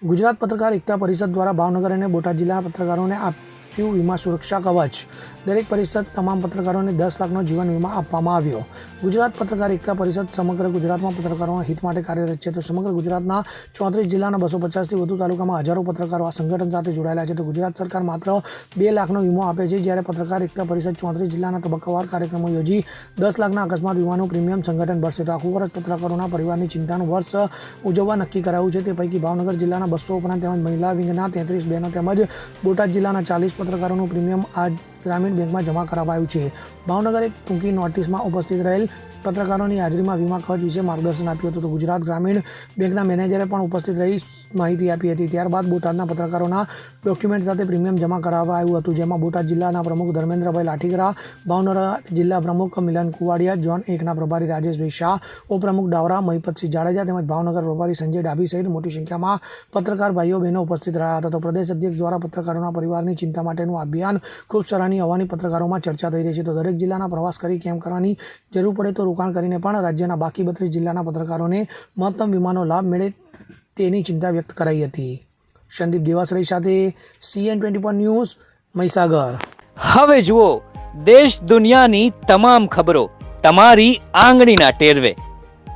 ગુજરાત પત્રકાર એકતા પરિષદ દ્વારા ભાવનગર અને બોટાદ જિલ્લાના પત્રકારોને આપ્યું વીમા સુરક્ષા કવચ. દરેક પરિષદ તમામ પત્રકારોને 10 લાખનો જીવન વીમા આપવામાં આવ્યો. ગુજરાત પત્રકાર એકતા પરિષદ સમગ્ર ગુજરાતમાં પત્રકારોના હિત માટે કાર્યરત છે. તો સમગ્ર ગુજરાતના 34 જિલ્લાના 250થી વધુ તાલુકામાં હજારો પત્રકારો આ સંગઠન સાથે જોડાયેલા છે. તો ગુજરાત સરકાર માત્ર 2 લાખનો વીમો આપે છે, જ્યારે પત્રકાર એકતા પરિષદ 34 જિલ્લાના તબક્કાવાર કાર્યક્રમો યોજી 10 લાખના અકસ્માત વીમાનું પ્રીમિયમ સંગઠન ભરશે. તો આખું વર્ષ પત્રકારોના પરિવારની ચિંતાનું વર્ષ ઉજવવા નક્કી કરાયું છે. તે પૈકી ભાવનગર જિલ્લાના 200 ઉપરાંત તેમજ મહિલા વિંગના 33 બહેનો તેમજ બોટાદ જિલ્લાના 40 પત્રકારોનું પ્રીમિયમ આ ગ્રામીણ બેંકમાં જમા કરાવાયું છે. ભાવનગર એક ટૂંકી નોટિસમાં ઉપસ્થિત રહેલ પત્રકારોની હાજરીમાં વીમા કવચ વિશે માર્ગદર્શન આપ્યું હતું. તો ગુજરાત ગ્રામીણ બેંકના મેનેજરે પણ ઉપસ્થિત રહી માહિતી આપી હતી. ત્યારબાદ બોટાદના પત્રકારોના ડોક્યુમેન્ટ સાથે પ્રીમિયમ જમા કરાવાયું હતું, જેમાં બોટાદ જિલ્લાના પ્રમુખ ધર્મેન્દ્રભાઈ લાઠીગરા, ભાવનગર જિલ્લા પ્રમુખ મિલન કુવાડિયા, ઝોન 1ના પ્રભારી રાજેશભાઈ શાહ, ઉપપ્રમુખ ડાવરા મહિપતસિંહ જાડેજા તેમજ ભાવનગર પ્રભારી સંજય ડાભી સહિત મોટી સંખ્યામાં પત્રકાર ભાઈઓ બહેનો ઉપસ્થિત રહ્યા હતા. તો પ્રદેશ અધ્યક્ષ દ્વારા પત્રકારોના પરિવારની ચિંતા માટેનું અભિયાન ખૂબ સરાહનીય હોવાની પત્રકારોમાં ચર્ચા થઈ રહી છે. તો દરેક જિલ્લાના પ્રવાસ કરી કેમ કરવાની જરૂર પડે તો રોકાણ કરીને પણ રાજ્યના બાકી 32 જિલ્લાના પત્રકારોને મહત્તમ વીમાનો લાભ મળે તેની ચિંતા વ્યક્ત કરાઈ હતી. સંદીપ દેવાસરી સાથે CN24 ન્યૂઝ, મહીસાગર. હવે જુઓ દેશ દુનિયાની તમામ ખબરો તમારી આંગળીના ટેરવે.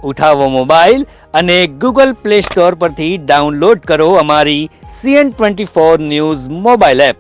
ઉઠાવો મોબાઈલ અને Google Play Store પરથી ડાઉનલોડ કરો અમારી CN24 ન્યૂઝ મોબાઈલ એપ.